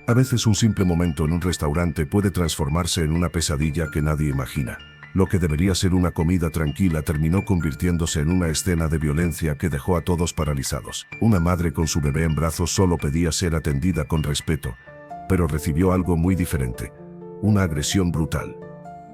A veces un simple momento en un restaurante puede transformarse en una pesadilla que nadie imagina. Lo que debería ser una comida tranquila terminó convirtiéndose en una escena de violencia que dejó a todos paralizados. Una madre con su bebé en brazos solo pedía ser atendida con respeto, pero recibió algo muy diferente: una agresión brutal.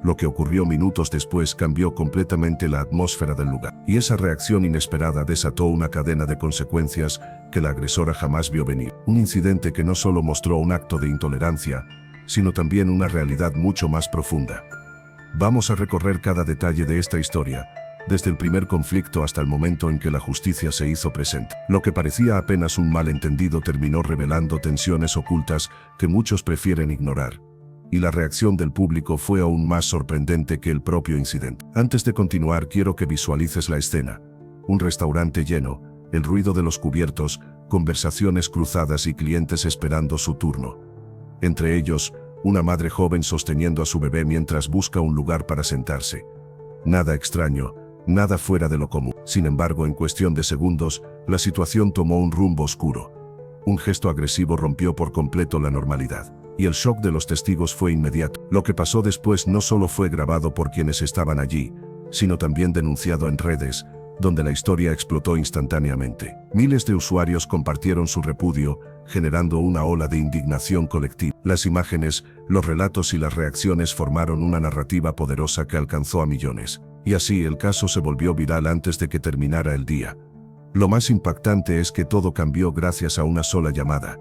Lo que ocurrió minutos después cambió completamente la atmósfera del lugar, y esa reacción inesperada desató una cadena de consecuencias que la agresora jamás vio venir. Un incidente que no solo mostró un acto de intolerancia, sino también una realidad mucho más profunda. Vamos a recorrer cada detalle de esta historia, desde el primer conflicto hasta el momento en que la justicia se hizo presente. Lo que parecía apenas un malentendido terminó revelando tensiones ocultas que muchos prefieren ignorar. Y la reacción del público fue aún más sorprendente que el propio incidente. Antes de continuar, quiero que visualices la escena. Un restaurante lleno, el ruido de los cubiertos, conversaciones cruzadas y clientes esperando su turno. Entre ellos, una madre joven sosteniendo a su bebé mientras busca un lugar para sentarse. Nada extraño, nada fuera de lo común. Sin embargo, en cuestión de segundos, la situación tomó un rumbo oscuro. Un gesto agresivo rompió por completo la normalidad, y el shock de los testigos fue inmediato. Lo que pasó después no solo fue grabado por quienes estaban allí, sino también denunciado en redes, donde la historia explotó instantáneamente. Miles de usuarios compartieron su repudio, generando una ola de indignación colectiva. Las imágenes, los relatos y las reacciones formaron una narrativa poderosa que alcanzó a millones. Y así el caso se volvió viral antes de que terminara el día. Lo más impactante es que todo cambió gracias a una sola llamada.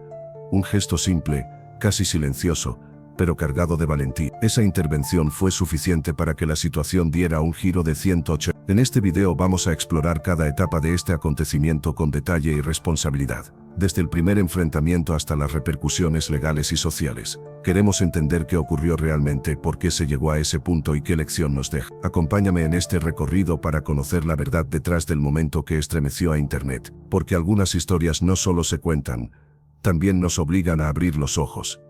Un gesto simple, casi silencioso, pero cargado de valentía. Esa intervención fue suficiente para que la situación diera un giro de 180. En este video vamos a explorar cada etapa de este acontecimiento con detalle y responsabilidad. Desde el primer enfrentamiento hasta las repercusiones legales y sociales. Queremos entender qué ocurrió realmente, por qué se llegó a ese punto y qué lección nos deja. Acompáñame en este recorrido para conocer la verdad detrás del momento que estremeció a Internet. Porque algunas historias no solo se cuentan, también nos obligan a abrir los ojos.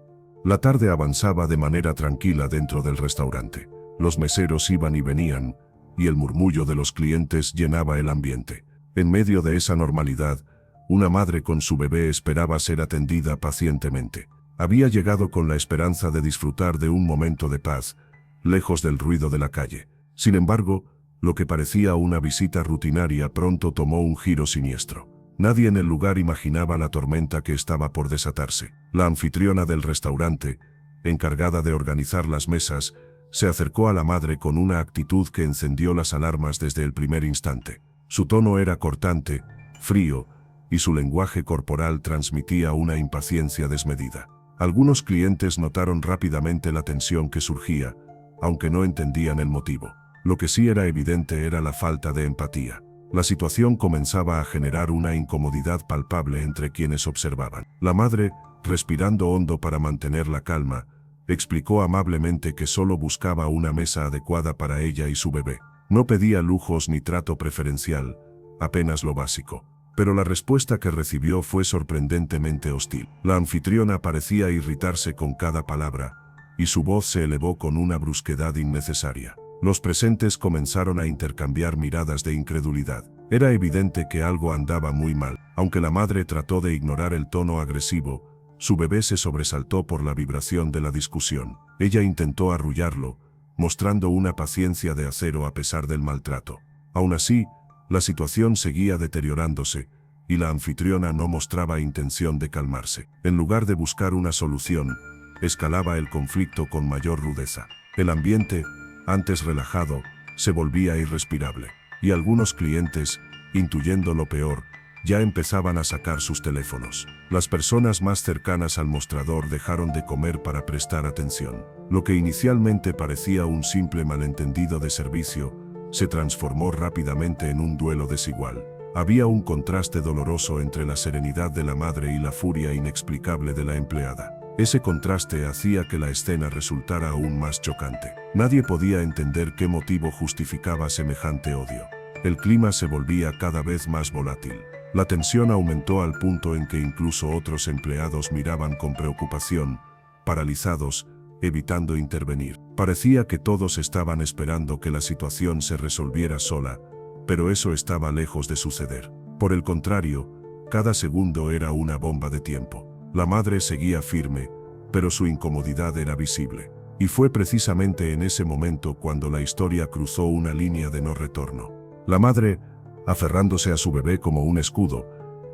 La tarde avanzaba de manera tranquila dentro del restaurante. Los meseros iban y venían, y el murmullo de los clientes llenaba el ambiente. En medio de esa normalidad, una madre con su bebé esperaba ser atendida pacientemente. Había llegado con la esperanza de disfrutar de un momento de paz, lejos del ruido de la calle. Sin embargo, lo que parecía una visita rutinaria pronto tomó un giro siniestro. Nadie en el lugar imaginaba la tormenta que estaba por desatarse. La anfitriona del restaurante, encargada de organizar las mesas, se acercó a la madre con una actitud que encendió las alarmas desde el primer instante. Su tono era cortante, frío, y su lenguaje corporal transmitía una impaciencia desmedida. Algunos clientes notaron rápidamente la tensión que surgía, aunque no entendían el motivo. Lo que sí era evidente era la falta de empatía. La situación comenzaba a generar una incomodidad palpable entre quienes observaban. La madre, respirando hondo para mantener la calma, explicó amablemente que solo buscaba una mesa adecuada para ella y su bebé. No pedía lujos ni trato preferencial, apenas lo básico. Pero la respuesta que recibió fue sorprendentemente hostil. La anfitriona parecía irritarse con cada palabra, y su voz se elevó con una brusquedad innecesaria. Los presentes comenzaron a intercambiar miradas de incredulidad. Era evidente que algo andaba muy mal. Aunque la madre trató de ignorar el tono agresivo, su bebé se sobresaltó por la vibración de la discusión. Ella intentó arrullarlo, mostrando una paciencia de acero a pesar del maltrato. Aún así, la situación seguía deteriorándose, y la anfitriona no mostraba intención de calmarse. En lugar de buscar una solución, escalaba el conflicto con mayor rudeza. El ambiente, antes relajado, se volvía irrespirable, y algunos clientes, intuyendo lo peor, ya empezaban a sacar sus teléfonos. Las personas más cercanas al mostrador dejaron de comer para prestar atención. Lo que inicialmente parecía un simple malentendido de servicio, se transformó rápidamente en un duelo desigual. Había un contraste doloroso entre la serenidad de la madre y la furia inexplicable de la empleada. Ese contraste hacía que la escena resultara aún más chocante. Nadie podía entender qué motivo justificaba semejante odio. El clima se volvía cada vez más volátil. La tensión aumentó al punto en que incluso otros empleados miraban con preocupación, paralizados, evitando intervenir. Parecía que todos estaban esperando que la situación se resolviera sola, pero eso estaba lejos de suceder. Por el contrario, cada segundo era una bomba de tiempo. La madre seguía firme, pero su incomodidad era visible. Y fue precisamente en ese momento cuando la historia cruzó una línea de no retorno. La madre, aferrándose a su bebé como un escudo,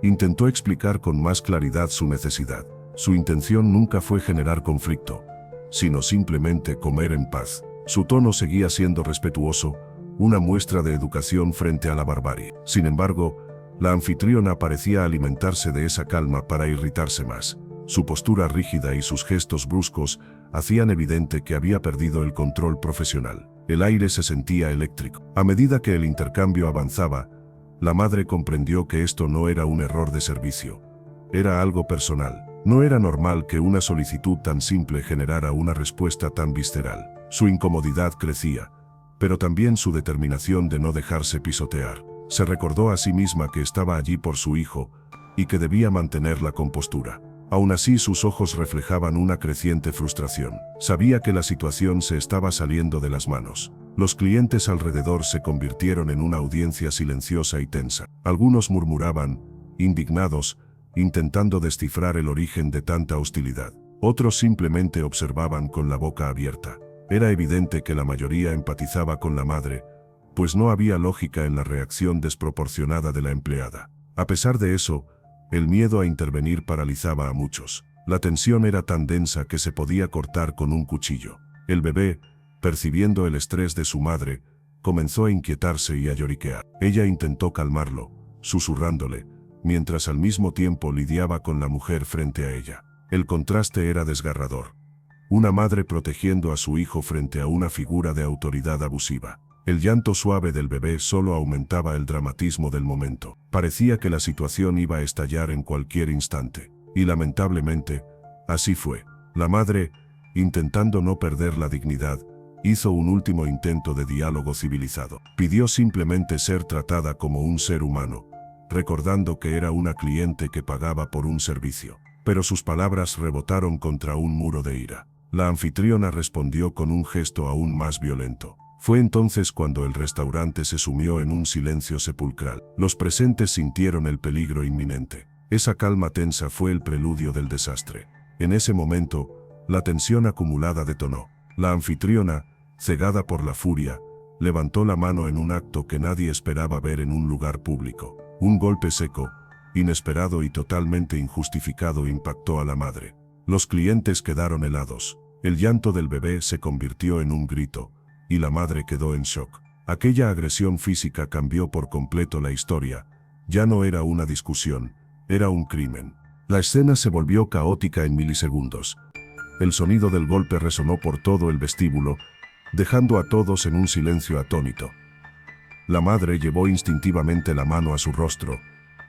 intentó explicar con más claridad su necesidad. Su intención nunca fue generar conflicto, sino simplemente comer en paz. Su tono seguía siendo respetuoso, una muestra de educación frente a la barbarie. Sin embargo, la anfitriona parecía alimentarse de esa calma para irritarse más. Su postura rígida y sus gestos bruscos hacían evidente que había perdido el control profesional. El aire se sentía eléctrico. A medida que el intercambio avanzaba, la madre comprendió que esto no era un error de servicio. Era algo personal. No era normal que una solicitud tan simple generara una respuesta tan visceral. Su incomodidad crecía, pero también su determinación de no dejarse pisotear. Se recordó a sí misma que estaba allí por su hijo y que debía mantener la compostura. Aún así, sus ojos reflejaban una creciente frustración. Sabía que la situación se estaba saliendo de las manos. Los clientes alrededor se convirtieron en una audiencia silenciosa y tensa. Algunos murmuraban, indignados, intentando descifrar el origen de tanta hostilidad. Otros simplemente observaban con la boca abierta. Era evidente que la mayoría empatizaba con la madre, pues no había lógica en la reacción desproporcionada de la empleada. A pesar de eso, el miedo a intervenir paralizaba a muchos. La tensión era tan densa que se podía cortar con un cuchillo. El bebé, percibiendo el estrés de su madre, comenzó a inquietarse y a lloriquear. Ella intentó calmarlo, susurrándole, mientras al mismo tiempo lidiaba con la mujer frente a ella. El contraste era desgarrador. Una madre protegiendo a su hijo frente a una figura de autoridad abusiva. El llanto suave del bebé solo aumentaba el dramatismo del momento. Parecía que la situación iba a estallar en cualquier instante. Y lamentablemente, así fue. La madre, intentando no perder la dignidad, hizo un último intento de diálogo civilizado. Pidió simplemente ser tratada como un ser humano, recordando que era una cliente que pagaba por un servicio. Pero sus palabras rebotaron contra un muro de ira. La anfitriona respondió con un gesto aún más violento. Fue entonces cuando el restaurante se sumió en un silencio sepulcral. Los presentes sintieron el peligro inminente. Esa calma tensa fue el preludio del desastre. En ese momento, la tensión acumulada detonó. La anfitriona, cegada por la furia, levantó la mano en un acto que nadie esperaba ver en un lugar público. Un golpe seco, inesperado y totalmente injustificado impactó a la madre. Los clientes quedaron helados. El llanto del bebé se convirtió en un grito, y la madre quedó en shock. Aquella agresión física cambió por completo la historia. Ya no era una discusión, era un crimen. La escena se volvió caótica en milisegundos. El sonido del golpe resonó por todo el vestíbulo, dejando a todos en un silencio atónito. La madre llevó instintivamente la mano a su rostro,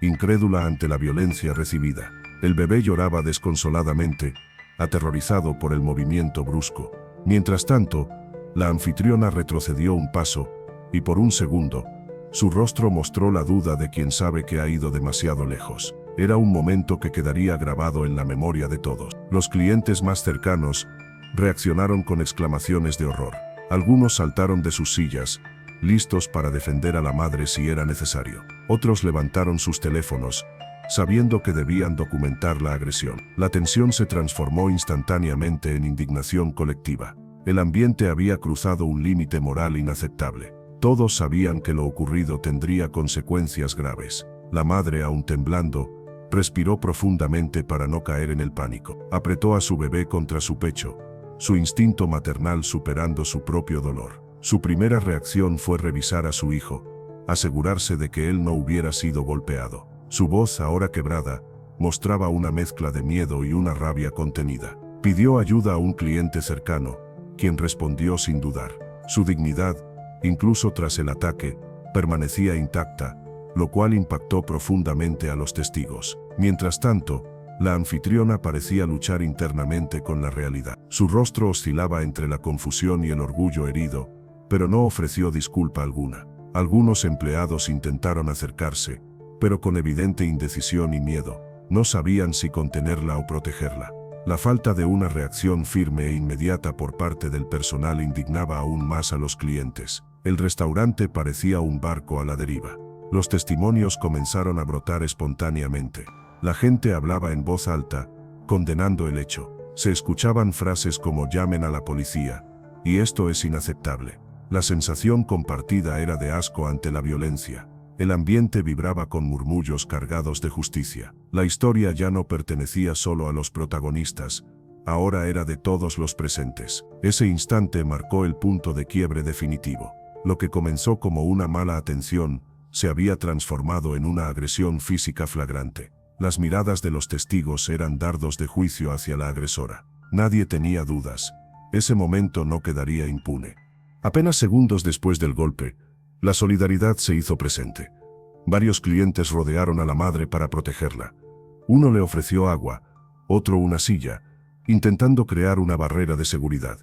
incrédula ante la violencia recibida. El bebé lloraba desconsoladamente, aterrorizado por el movimiento brusco. Mientras tanto, la anfitriona retrocedió un paso, y por un segundo, su rostro mostró la duda de quien sabe que ha ido demasiado lejos. Era un momento que quedaría grabado en la memoria de todos. Los clientes más cercanos reaccionaron con exclamaciones de horror. Algunos saltaron de sus sillas, listos para defender a la madre si era necesario. Otros levantaron sus teléfonos, sabiendo que debían documentar la agresión. La tensión se transformó instantáneamente en indignación colectiva. El ambiente había cruzado un límite moral inaceptable. Todos sabían que lo ocurrido tendría consecuencias graves. La madre, aún temblando, respiró profundamente para no caer en el pánico. Apretó a su bebé contra su pecho, su instinto maternal superando su propio dolor. Su primera reacción fue revisar a su hijo, asegurarse de que él no hubiera sido golpeado. Su voz, ahora quebrada, mostraba una mezcla de miedo y una rabia contenida. Pidió ayuda a un cliente cercano, quien respondió sin dudar. Su dignidad, incluso tras el ataque, permanecía intacta, lo cual impactó profundamente a los testigos. Mientras tanto, la anfitriona parecía luchar internamente con la realidad. Su rostro oscilaba entre la confusión y el orgullo herido, pero no ofreció disculpa alguna. Algunos empleados intentaron acercarse, pero con evidente indecisión y miedo. No sabían si contenerla o protegerla. La falta de una reacción firme e inmediata por parte del personal indignaba aún más a los clientes. El restaurante parecía un barco a la deriva. Los testimonios comenzaron a brotar espontáneamente. La gente hablaba en voz alta, condenando el hecho. Se escuchaban frases como «llamen a la policía», y «esto es inaceptable». La sensación compartida era de asco ante la violencia. El ambiente vibraba con murmullos cargados de justicia. La historia ya no pertenecía solo a los protagonistas, ahora era de todos los presentes. Ese instante marcó el punto de quiebre definitivo. Lo que comenzó como una mala atención, se había transformado en una agresión física flagrante. Las miradas de los testigos eran dardos de juicio hacia la agresora. Nadie tenía dudas. Ese momento no quedaría impune. Apenas segundos después del golpe, la solidaridad se hizo presente. Varios clientes rodearon a la madre para protegerla. Uno le ofreció agua, otro una silla, intentando crear una barrera de seguridad.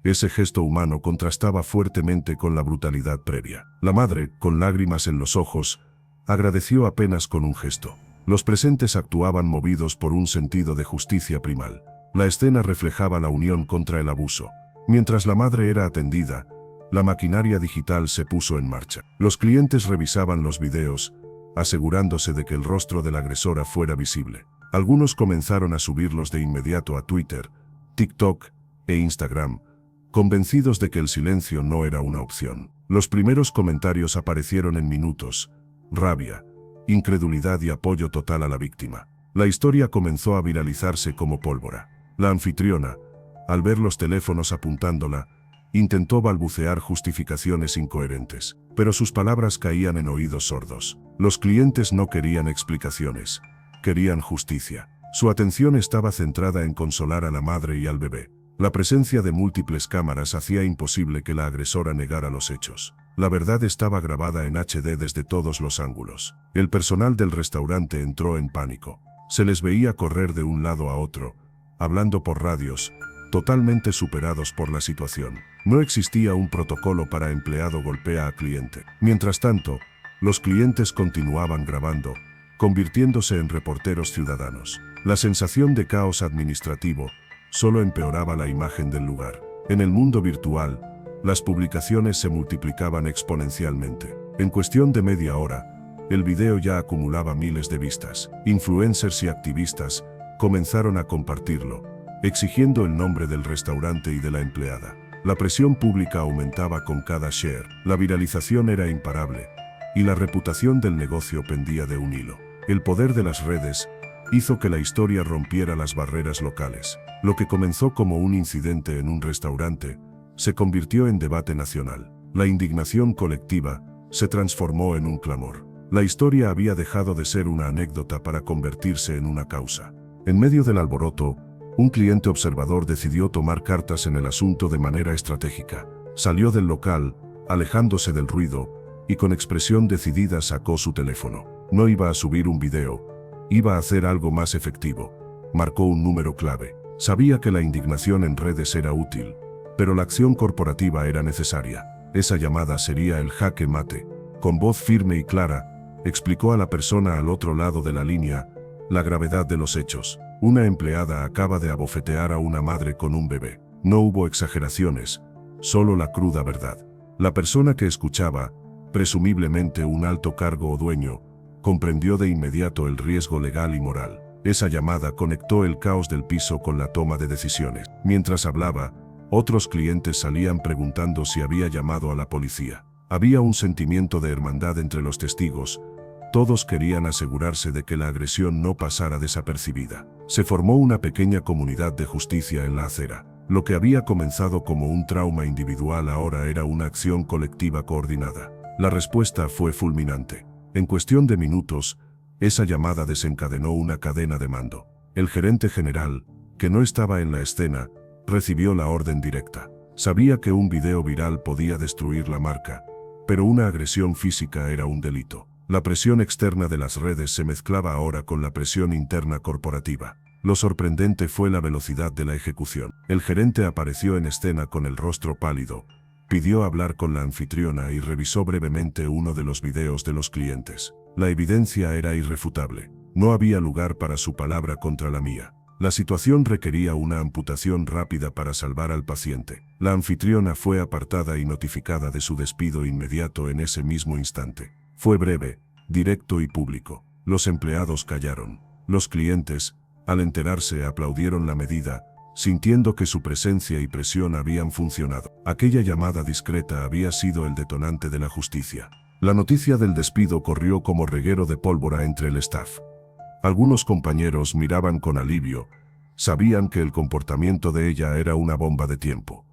Ese gesto humano contrastaba fuertemente con la brutalidad previa. La madre, con lágrimas en los ojos, agradeció apenas con un gesto. Los presentes actuaban movidos por un sentido de justicia primal. La escena reflejaba la unión contra el abuso. Mientras la madre era atendida, la maquinaria digital se puso en marcha. Los clientes revisaban los videos, asegurándose de que el rostro de la agresora fuera visible. Algunos comenzaron a subirlos de inmediato a Twitter, TikTok e Instagram, convencidos de que el silencio no era una opción. Los primeros comentarios aparecieron en minutos: rabia, incredulidad y apoyo total a la víctima. La historia comenzó a viralizarse como pólvora. La anfitriona, al ver los teléfonos apuntándola, intentó balbucear justificaciones incoherentes, pero sus palabras caían en oídos sordos. Los clientes no querían explicaciones, querían justicia. Su atención estaba centrada en consolar a la madre y al bebé. La presencia de múltiples cámaras hacía imposible que la agresora negara los hechos. La verdad estaba grabada en HD desde todos los ángulos. El personal del restaurante entró en pánico. Se les veía correr de un lado a otro, hablando por radios, totalmente superados por la situación. No existía un protocolo para empleado golpea a cliente. Mientras tanto, los clientes continuaban grabando, convirtiéndose en reporteros ciudadanos. La sensación de caos administrativo solo empeoraba la imagen del lugar. En el mundo virtual, las publicaciones se multiplicaban exponencialmente. En cuestión de media hora, el video ya acumulaba miles de vistas. Influencers y activistas comenzaron a compartirlo, exigiendo el nombre del restaurante y de la empleada. La presión pública aumentaba con cada share. La viralización era imparable, y la reputación del negocio pendía de un hilo. El poder de las redes hizo que la historia rompiera las barreras locales. Lo que comenzó como un incidente en un restaurante se convirtió en debate nacional. La indignación colectiva se transformó en un clamor. La historia había dejado de ser una anécdota para convertirse en una causa. En medio del alboroto, un cliente observador decidió tomar cartas en el asunto de manera estratégica. Salió del local, alejándose del ruido, y con expresión decidida sacó su teléfono. No iba a subir un video, iba a hacer algo más efectivo. Marcó un número clave. Sabía que la indignación en redes era útil, pero la acción corporativa era necesaria. Esa llamada sería el jaque mate. Con voz firme y clara, explicó a la persona al otro lado de la línea la gravedad de los hechos. Una empleada acaba de abofetear a una madre con un bebé. No hubo exageraciones, solo la cruda verdad. La persona que escuchaba, presumiblemente un alto cargo o dueño, comprendió de inmediato el riesgo legal y moral. Esa llamada conectó el caos del piso con la toma de decisiones. Mientras hablaba, otros clientes salían preguntando si había llamado a la policía. Había un sentimiento de hermandad entre los testigos. Todos querían asegurarse de que la agresión no pasara desapercibida. Se formó una pequeña comunidad de justicia en la acera. Lo que había comenzado como un trauma individual ahora era una acción colectiva coordinada. La respuesta fue fulminante. En cuestión de minutos, esa llamada desencadenó una cadena de mando. El gerente general, que no estaba en la escena, recibió la orden directa. Sabía que un video viral podía destruir la marca, pero una agresión física era un delito. La presión externa de las redes se mezclaba ahora con la presión interna corporativa. Lo sorprendente fue la velocidad de la ejecución. El gerente apareció en escena con el rostro pálido, pidió hablar con la anfitriona y revisó brevemente uno de los videos de los clientes. La evidencia era irrefutable. No había lugar para su palabra contra la mía. La situación requería una amputación rápida para salvar al paciente. La anfitriona fue apartada y notificada de su despido inmediato en ese mismo instante. Fue breve, directo y público. Los empleados callaron. Los clientes, al enterarse, aplaudieron la medida, sintiendo que su presencia y presión habían funcionado. Aquella llamada discreta había sido el detonante de la justicia. La noticia del despido corrió como reguero de pólvora entre el staff. Algunos compañeros miraban con alivio, sabían que el comportamiento de ella era una bomba de tiempo.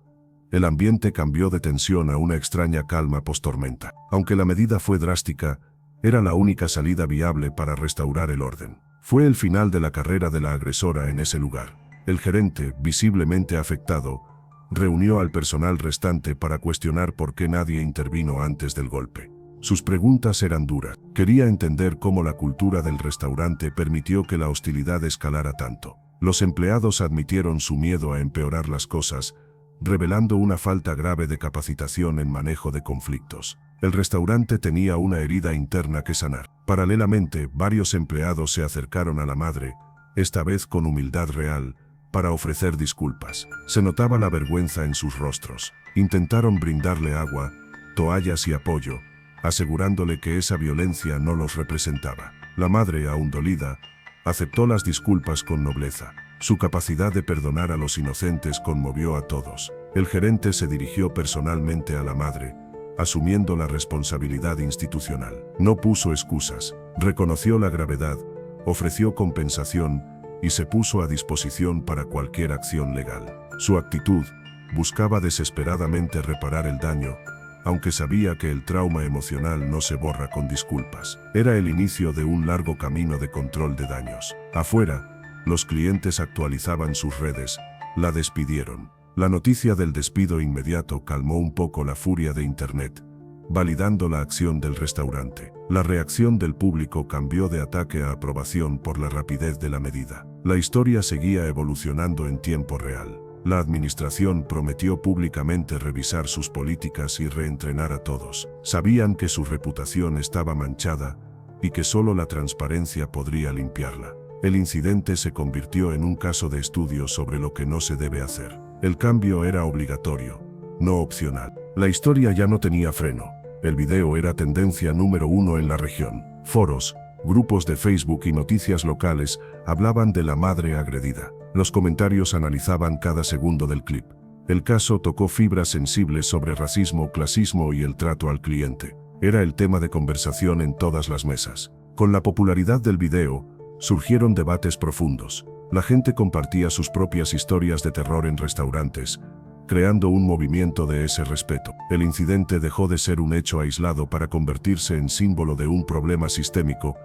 El ambiente cambió de tensión a una extraña calma post-tormenta. Aunque la medida fue drástica, era la única salida viable para restaurar el orden. Fue el final de la carrera de la agresora en ese lugar. El gerente, visiblemente afectado, reunió al personal restante para cuestionar por qué nadie intervino antes del golpe. Sus preguntas eran duras. Quería entender cómo la cultura del restaurante permitió que la hostilidad escalara tanto. Los empleados admitieron su miedo a empeorar las cosas, revelando una falta grave de capacitación en manejo de conflictos. El restaurante tenía una herida interna que sanar. Paralelamente, varios empleados se acercaron a la madre, esta vez con humildad real, para ofrecer disculpas. Se notaba la vergüenza en sus rostros. Intentaron brindarle agua, toallas y apoyo, asegurándole que esa violencia no los representaba. La madre, aún dolida, aceptó las disculpas con nobleza. Su capacidad de perdonar a los inocentes conmovió a todos. El gerente se dirigió personalmente a la madre, asumiendo la responsabilidad institucional. No puso excusas, reconoció la gravedad, ofreció compensación y se puso a disposición para cualquier acción legal. Su actitud buscaba desesperadamente reparar el daño, aunque sabía que el trauma emocional no se borra con disculpas. Era el inicio de un largo camino de control de daños. Afuera, los clientes actualizaban sus redes, la despidieron. La noticia del despido inmediato calmó un poco la furia de Internet, validando la acción del restaurante. La reacción del público cambió de ataque a aprobación por la rapidez de la medida. La historia seguía evolucionando en tiempo real. La administración prometió públicamente revisar sus políticas y reentrenar a todos. Sabían que su reputación estaba manchada y que solo la transparencia podría limpiarla. El incidente se convirtió en un caso de estudio sobre lo que no se debe hacer. El cambio era obligatorio, no opcional. La historia ya no tenía freno. El video era tendencia número 1 en la región. Foros, grupos de Facebook y noticias locales hablaban de la madre agredida. Los comentarios analizaban cada segundo del clip. El caso tocó fibras sensibles sobre racismo, clasismo y el trato al cliente. Era el tema de conversación en todas las mesas. Con la popularidad del video, surgieron debates profundos. La gente compartía sus propias historias de terror en restaurantes, creando un movimiento de ese respeto. El incidente dejó de ser un hecho aislado para convertirse en símbolo de un problema sistémico,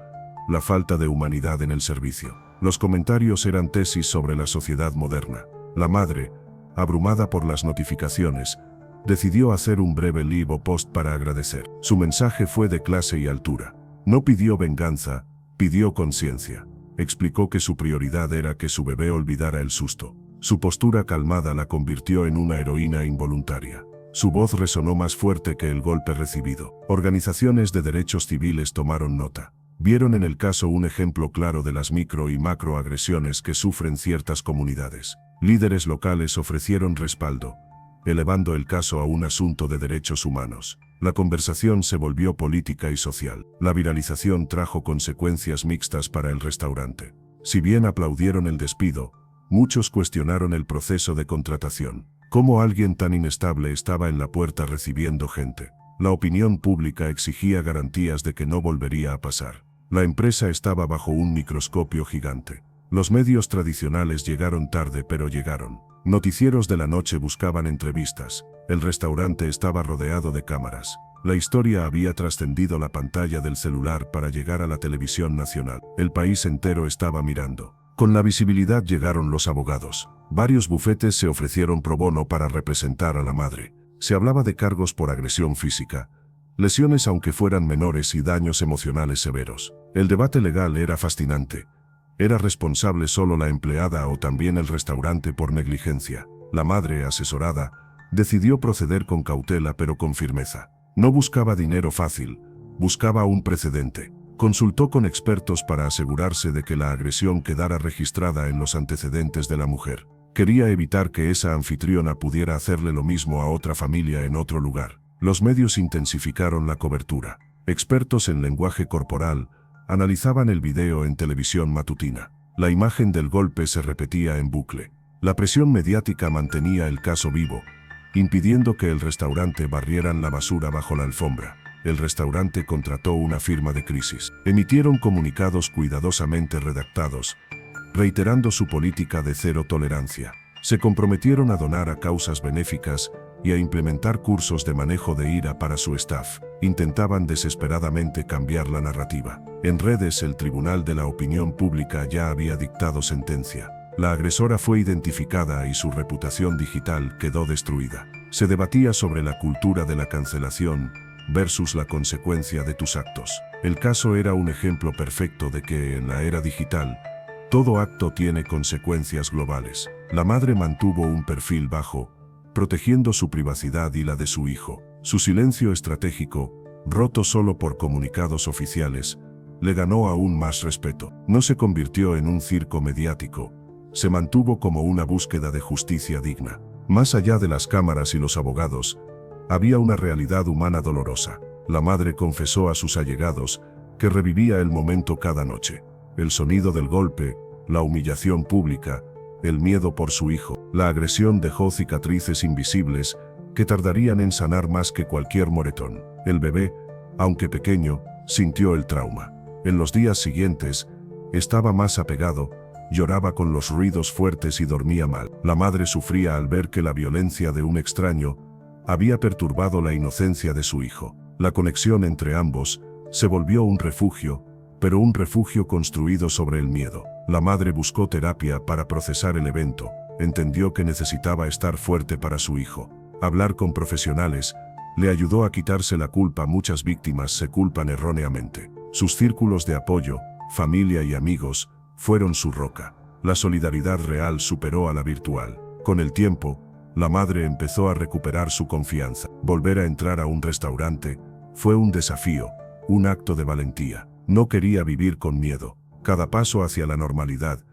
la falta de humanidad en el servicio. Los comentarios eran tesis sobre la sociedad moderna. La madre, abrumada por las notificaciones, decidió hacer un breve live o post para agradecer. Su mensaje fue de clase y altura. No pidió venganza, pidió conciencia. Explicó que su prioridad era que su bebé olvidara el susto. Su postura calmada la convirtió en una heroína involuntaria. Su voz resonó más fuerte que el golpe recibido. Organizaciones de derechos civiles tomaron nota. Vieron en el caso un ejemplo claro de las micro y macroagresiones que sufren ciertas comunidades. Líderes locales ofrecieron respaldo, elevando el caso a un asunto de derechos humanos. La conversación se volvió política y social. La viralización trajo consecuencias mixtas para el restaurante. Si bien aplaudieron el despido, muchos cuestionaron el proceso de contratación. ¿Cómo alguien tan inestable estaba en la puerta recibiendo gente? La opinión pública exigía garantías de que no volvería a pasar. La empresa estaba bajo un microscopio gigante. Los medios tradicionales llegaron tarde, pero llegaron. Noticieros de la noche buscaban entrevistas. El restaurante estaba rodeado de cámaras. La historia había trascendido la pantalla del celular para llegar a la televisión nacional. El país entero estaba mirando. Con la visibilidad llegaron los abogados. Varios bufetes se ofrecieron pro bono para representar a la madre. Se hablaba de cargos por agresión física, lesiones aunque fueran menores y daños emocionales severos. El debate legal era fascinante. ¿Era responsable solo la empleada o también el restaurante por negligencia? La madre, asesorada, decidió proceder con cautela pero con firmeza. No buscaba dinero fácil, buscaba un precedente. Consultó con expertos para asegurarse de que la agresión quedara registrada en los antecedentes de la mujer. Quería evitar que esa anfitriona pudiera hacerle lo mismo a otra familia en otro lugar. Los medios intensificaron la cobertura. Expertos en lenguaje corporal analizaban el video en televisión matutina. La imagen del golpe se repetía en bucle. La presión mediática mantenía el caso vivo, impidiendo que el restaurante barrieran la basura bajo la alfombra. El restaurante contrató una firma de crisis. Emitieron comunicados cuidadosamente redactados, reiterando su política de cero tolerancia. Se comprometieron a donar a causas benéficas y a implementar cursos de manejo de ira para su staff. Intentaban desesperadamente cambiar la narrativa. En redes, el Tribunal de la Opinión Pública ya había dictado sentencia. La agresora fue identificada y su reputación digital quedó destruida. Se debatía sobre la cultura de la cancelación versus la consecuencia de tus actos. El caso era un ejemplo perfecto de que, en la era digital, todo acto tiene consecuencias globales. La madre mantuvo un perfil bajo, protegiendo su privacidad y la de su hijo. Su silencio estratégico, roto solo por comunicados oficiales, le ganó aún más respeto. No se convirtió en un circo mediático, se mantuvo como una búsqueda de justicia digna. Más allá de las cámaras y los abogados, había una realidad humana dolorosa. La madre confesó a sus allegados que revivía el momento cada noche. El sonido del golpe, la humillación pública, el miedo por su hijo. La agresión dejó cicatrices invisibles que tardarían en sanar más que cualquier moretón. El bebé, aunque pequeño, sintió el trauma. En los días siguientes, estaba más apegado, lloraba con los ruidos fuertes y dormía mal. La madre sufría al ver que la violencia de un extraño había perturbado la inocencia de su hijo. La conexión entre ambos se volvió un refugio, pero un refugio construido sobre el miedo. La madre buscó terapia para procesar el evento, entendió que necesitaba estar fuerte para su hijo. Hablar con profesionales le ayudó a quitarse la culpa. Muchas víctimas se culpan erróneamente. Sus círculos de apoyo, familia y amigos, fueron su roca. La solidaridad real superó a la virtual. Con el tiempo, la madre empezó a recuperar su confianza. Volver a entrar a un restaurante fue un desafío, un acto de valentía. No quería vivir con miedo. Cada paso hacia la normalidad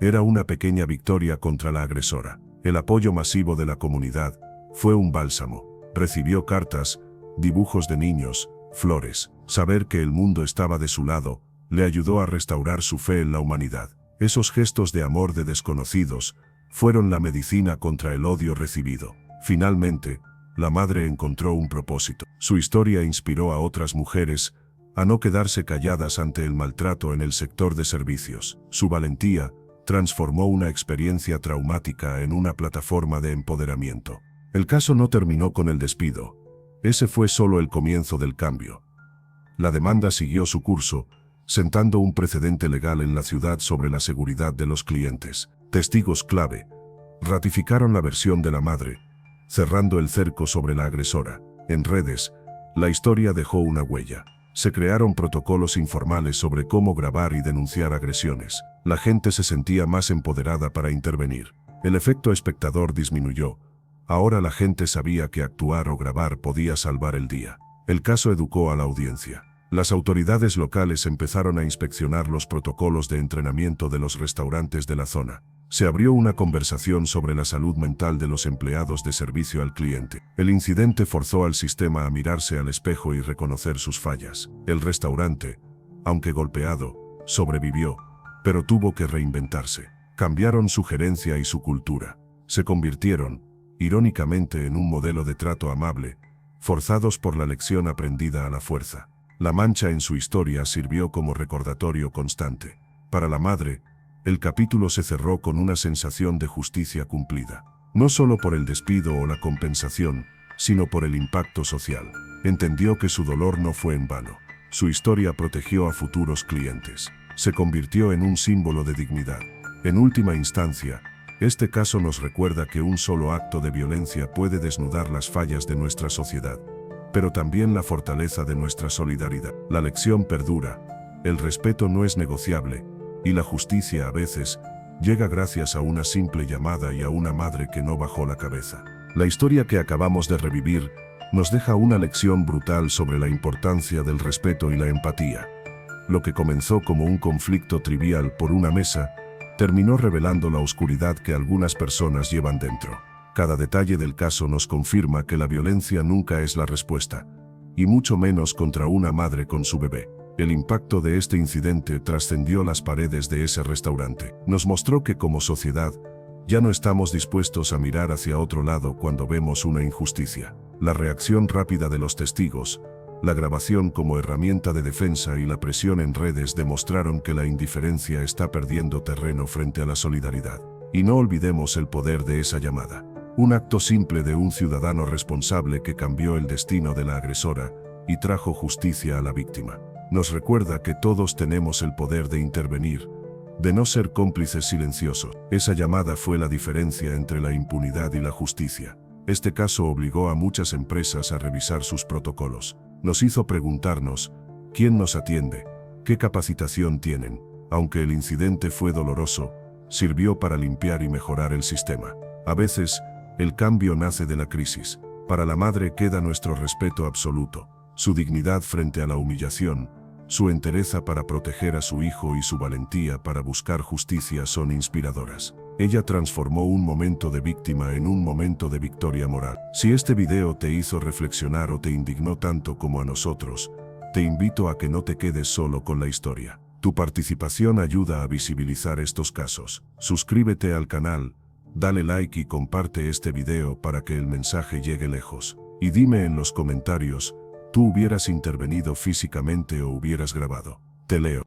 era una pequeña victoria contra la agresora. El apoyo masivo de la comunidad fue un bálsamo. Recibió cartas, dibujos de niños, flores. Saber que el mundo estaba de su lado le ayudó a restaurar su fe en la humanidad. Esos gestos de amor de desconocidos fueron la medicina contra el odio recibido. Finalmente, la madre encontró un propósito. Su historia inspiró a otras mujeres a no quedarse calladas ante el maltrato en el sector de servicios. Su valentía transformó una experiencia traumática en una plataforma de empoderamiento. El caso no terminó con el despido. Ese fue solo el comienzo del cambio. La demanda siguió su curso, sentando un precedente legal en la ciudad sobre la seguridad de los clientes. Testigos clave ratificaron la versión de la madre, cerrando el cerco sobre la agresora. En redes, la historia dejó una huella. Se crearon protocolos informales sobre cómo grabar y denunciar agresiones. La gente se sentía más empoderada para intervenir. El efecto espectador disminuyó. Ahora la gente sabía que actuar o grabar podía salvar el día. El caso educó a la audiencia. Las autoridades locales empezaron a inspeccionar los protocolos de entrenamiento de los restaurantes de la zona. Se abrió una conversación sobre la salud mental de los empleados de servicio al cliente. El incidente forzó al sistema a mirarse al espejo y reconocer sus fallas. El restaurante, aunque golpeado, sobrevivió, pero tuvo que reinventarse. Cambiaron su gerencia y su cultura. Se convirtieron, irónicamente, en un modelo de trato amable, forzados por la lección aprendida a la fuerza. La mancha en su historia sirvió como recordatorio constante. Para la madre, el capítulo se cerró con una sensación de justicia cumplida. No solo por el despido o la compensación, sino por el impacto social. Entendió que su dolor no fue en vano. Su historia protegió a futuros clientes. Se convirtió en un símbolo de dignidad. En última instancia, este caso nos recuerda que un solo acto de violencia puede desnudar las fallas de nuestra sociedad, pero también la fortaleza de nuestra solidaridad. La lección perdura, el respeto no es negociable, y la justicia a veces llega gracias a una simple llamada y a una madre que no bajó la cabeza. La historia que acabamos de revivir nos deja una lección brutal sobre la importancia del respeto y la empatía. Lo que comenzó como un conflicto trivial por una mesa, terminó revelando la oscuridad que algunas personas llevan dentro. Cada detalle del caso nos confirma que la violencia nunca es la respuesta, y mucho menos contra una madre con su bebé. El impacto de este incidente trascendió las paredes de ese restaurante. Nos mostró que como sociedad, Ya no estamos dispuestos a mirar hacia otro lado cuando vemos una injusticia. La reacción rápida de los testigos, la grabación como herramienta de defensa y la presión en redes demostraron que la indiferencia está perdiendo terreno frente a la solidaridad. Y no olvidemos el poder de esa llamada. Un acto simple de un ciudadano responsable que cambió el destino de la agresora y trajo justicia a la víctima. Nos recuerda que todos tenemos el poder de intervenir, de no ser cómplices silenciosos. Esa llamada fue la diferencia entre la impunidad y la justicia. Este caso obligó a muchas empresas a revisar sus protocolos. Nos hizo preguntarnos, ¿quién nos atiende? ¿Qué capacitación tienen? Aunque el incidente fue doloroso, sirvió para limpiar y mejorar el sistema. A veces, el cambio nace de la crisis. Para la madre queda nuestro respeto absoluto. Su dignidad frente a la humillación, su entereza para proteger a su hijo y su valentía para buscar justicia son inspiradoras. Ella transformó un momento de víctima en un momento de victoria moral. Si este video te hizo reflexionar o te indignó tanto como a nosotros, te invito a que no te quedes solo con la historia. Tu participación ayuda a visibilizar estos casos. Suscríbete al canal, dale like y comparte este video para que el mensaje llegue lejos. Y dime en los comentarios, ¿tú hubieras intervenido físicamente o hubieras grabado? Te leo.